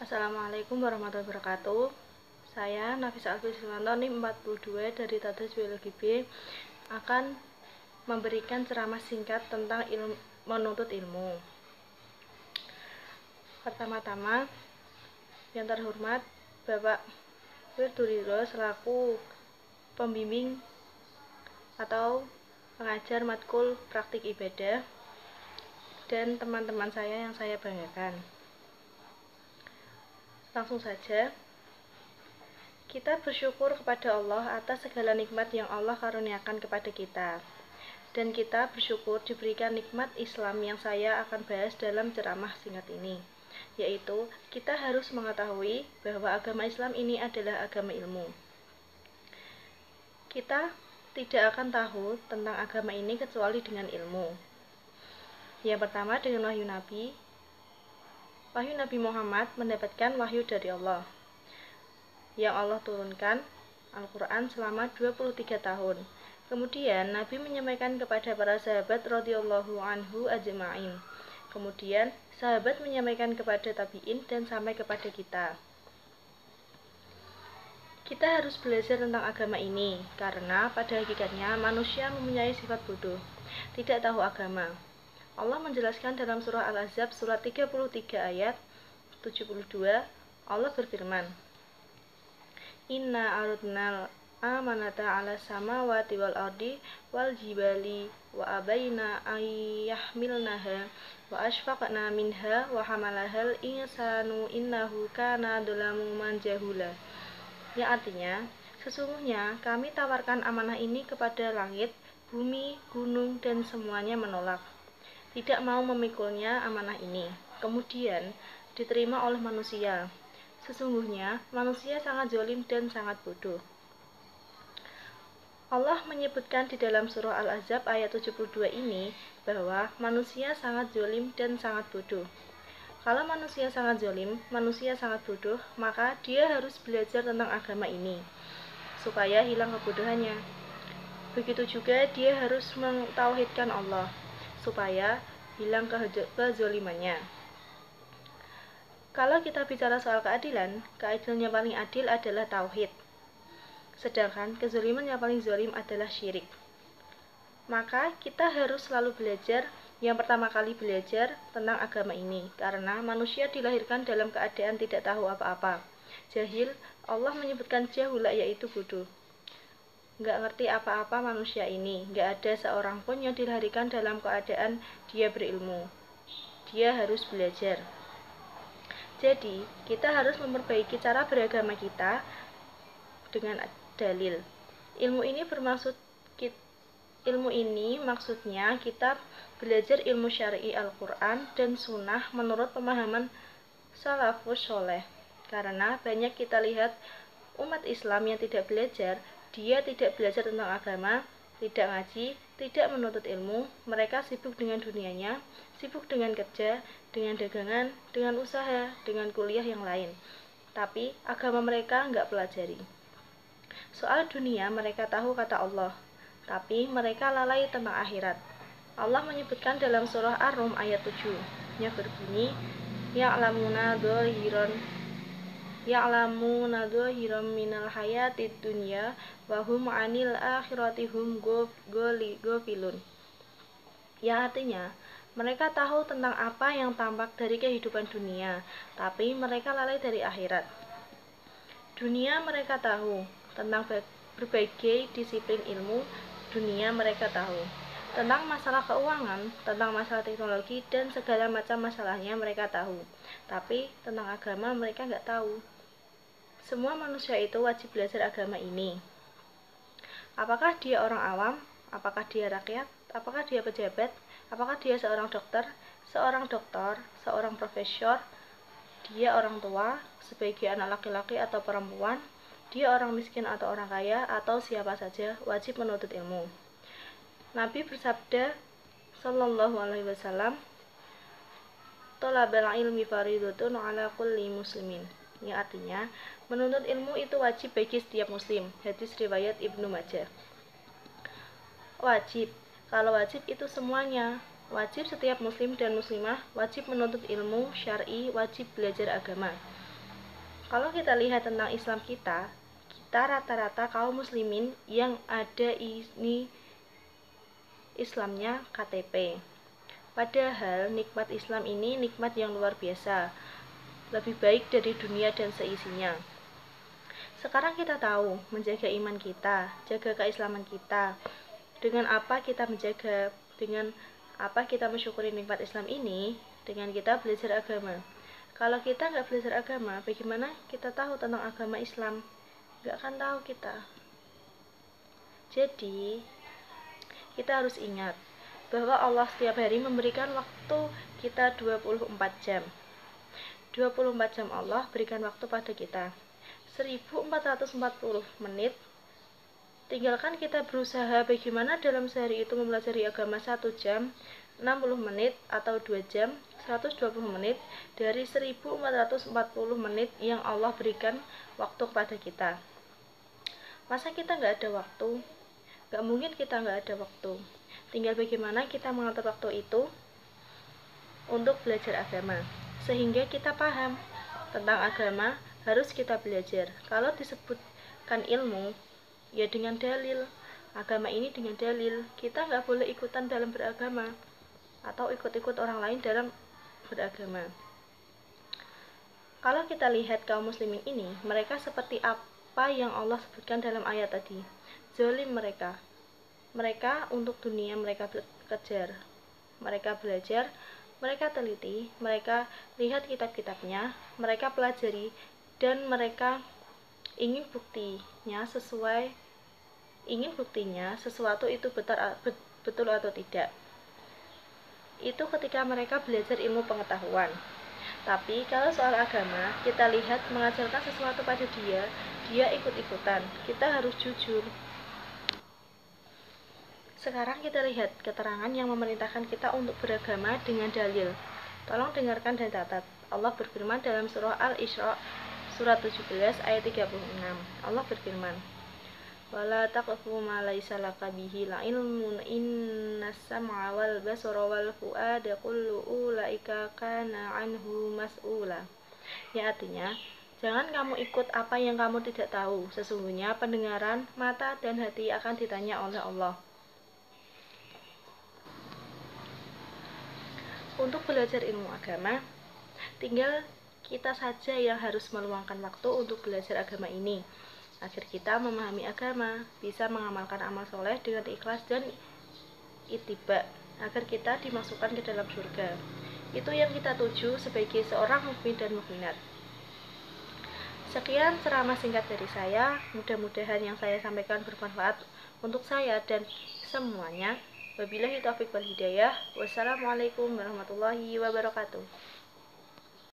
Assalamualaikum warahmatullahi wabarakatuh. Saya Nafisa Alfisrimanto, NIM 42 dari Tadris Biologi B akan memberikan ceramah singkat tentang menuntut ilmu. Pertama-tama, yang terhormat Bapak Wirduriro selaku pembimbing atau pengajar matkul praktik ibadah dan teman-teman saya yang saya banggakan. Langsung saja, kita bersyukur kepada Allah atas segala nikmat yang Allah karuniakan kepada kita. Dan kita bersyukur diberikan nikmat Islam yang saya akan bahas dalam ceramah singkat ini, yaitu kita harus mengetahui bahwa agama Islam ini adalah agama ilmu. Kita tidak akan tahu tentang agama ini kecuali dengan ilmu. Yang pertama dengan wahyu Nabi. Wahyu Nabi Muhammad mendapatkan wahyu dari Allah yang Allah turunkan Al-Quran selama 23 tahun. Kemudian Nabi menyampaikan kepada para sahabat radhiyallahu anhu ajma'in. Kemudian sahabat menyampaikan kepada tabi'in dan sampai kepada kita. Kita harus belajar tentang agama ini karena pada hakikatnya manusia mempunyai sifat bodoh, tidak tahu agama. Allah menjelaskan dalam surah Al-Ahzab surat 33 ayat 72, Allah berfirman, Inna arudnal amanata ala samawati wal ardi wal jibali wa abaina ayyahmilnaha wa ashfaqna minha wa hamalahal insanu innahu kana dhulamuman jahula. Yang artinya, sesungguhnya kami tawarkan amanah ini kepada langit, bumi, gunung, dan semuanya menolak, tidak mau memikulnya amanah ini. Kemudian diterima oleh manusia. Sesungguhnya manusia sangat zalim dan sangat bodoh. Allah menyebutkan di dalam surah Al-Ahzab ayat 72 ini bahwa manusia sangat zalim dan sangat bodoh. Kalau manusia sangat zalim, manusia sangat bodoh, maka dia harus belajar tentang agama ini supaya hilang kebodohannya. Begitu juga dia harus mentauhidkan Allah supaya hilang kezalimannya. Kalau kita bicara soal keadilan yang paling adil adalah tauhid. Sedangkan kezaliman yang paling zalim adalah syirik. Maka kita harus selalu belajar, yang pertama kali belajar tentang agama ini, karena manusia dilahirkan dalam keadaan tidak tahu apa-apa. Jahil, Allah menyebutkan jahula yaitu bodoh. Nggak ngerti apa-apa manusia ini, nggak ada seorang pun yang dilahirkan dalam keadaan dia berilmu. Dia harus belajar. Jadi, kita harus memperbaiki cara beragama kita dengan dalil. Ilmu ini maksudnya kita belajar ilmu syar'i Al-Quran dan Sunnah menurut pemahaman salafus soleh. Karena banyak kita lihat umat Islam yang tidak belajar, dia tidak belajar tentang agama, tidak ngaji, tidak menuntut ilmu, mereka sibuk dengan dunianya, sibuk dengan kerja, dengan dagangan, dengan usaha, dengan kuliah yang lain. Tapi agama mereka nggak pelajari. Soal dunia mereka tahu kata Allah, tapi mereka lalai tentang akhirat. Allah menyebutkan dalam surah Ar-Rum ayat 7 yang berbunyi, Ya'lamuna dhahiran minal hayatid dunya wa hum 'anil akhirati hum ghafilun. Yang artinya, mereka tahu tentang apa yang tampak dari kehidupan dunia, tapi mereka lalai dari akhirat. Dunia mereka tahu, tentang berbagai disiplin ilmu dunia mereka tahu. Tentang masalah keuangan, tentang masalah teknologi, dan segala macam masalahnya mereka tahu. Tapi tentang agama mereka nggak tahu. Semua manusia itu wajib belajar agama ini. Apakah dia orang awam? Apakah dia rakyat? Apakah dia pejabat? Apakah dia seorang dokter, seorang profesor? Dia orang tua, sebagai anak laki-laki atau perempuan? Dia orang miskin atau orang kaya, atau siapa saja wajib menuntut ilmu. Nabi bersabda sallallahu alaihi wasallam, Thalabul ilmi faridatun ala kulli muslimin. Yang artinya, menuntut ilmu itu wajib bagi setiap muslim. Hadis riwayat Ibnu Majah. Wajib. Kalau wajib itu semuanya. Wajib setiap muslim dan muslimah wajib menuntut ilmu syar'i, wajib belajar agama. Kalau kita lihat tentang Islam kita rata-rata kaum muslimin yang ada ini Islamnya KTP. Padahal nikmat Islam ini nikmat yang luar biasa, lebih baik dari dunia dan seisinya. Sekarang kita tahu menjaga iman kita, jaga keislaman kita. Dengan apa kita menjaga, dengan apa kita mensyukuri nikmat Islam ini? Dengan kita belajar agama. Kalau kita nggak belajar agama, bagaimana kita tahu tentang agama Islam? Nggak akan tahu kita. Jadi, kita harus ingat bahwa Allah setiap hari memberikan waktu kita 24 jam. 24 jam Allah berikan waktu pada kita. 1440 menit. Tinggalkan kita berusaha bagaimana dalam sehari itu mempelajari agama 1 jam, 60 menit atau 2 jam, 120 menit dari 1440 menit yang Allah berikan waktu kepada kita. Masa kita nggak ada waktu? Nggak mungkin kita nggak ada waktu. Tinggal bagaimana kita mengatur waktu itu untuk belajar agama. Sehingga kita paham tentang agama, harus kita belajar. Kalau disebutkan ilmu, ya dengan dalil. Agama ini dengan dalil. Kita nggak boleh ikutan dalam beragama atau ikut-ikut orang lain dalam beragama. Kalau kita lihat kaum muslimin ini, mereka seperti apa yang Allah sebutkan dalam ayat tadi. Zalim mereka. Mereka untuk dunia mereka kejar. Mereka belajar, mereka teliti, mereka lihat kitab-kitabnya, mereka pelajari, dan mereka ingin buktinya sesuatu itu betul atau tidak. Itu ketika mereka belajar ilmu pengetahuan. Tapi kalau soal agama, kita lihat mengajarkan sesuatu pada dia ikut-ikutan. Kita harus jujur. Sekarang kita lihat keterangan yang memerintahkan kita untuk beragama dengan dalil. Tolong dengarkan dan catat. Allah berfirman dalam surah Al-Isra surat 17 ayat 36. Allah berfirman, "Wala taqfu ma laysa laka bihi ilmun innas sam'a wal basara wal fuada kullu ulaika kana anhu mas'ula." Ya, artinya, jangan kamu ikut apa yang kamu tidak tahu. Sesungguhnya pendengaran, mata, dan hati akan ditanya oleh Allah. Untuk belajar ilmu agama, tinggal kita saja yang harus meluangkan waktu untuk belajar agama ini, agar kita memahami agama, bisa mengamalkan amal soleh dengan ikhlas dan ittiba, agar kita dimasukkan ke dalam surga. Itu yang kita tuju sebagai seorang mukmin dan mukminat. Sekian ceramah singkat dari saya, mudah-mudahan yang saya sampaikan bermanfaat untuk saya dan semuanya. Wabillahi taufiq wal hidayah. Wassalamualaikum warahmatullahi wabarakatuh.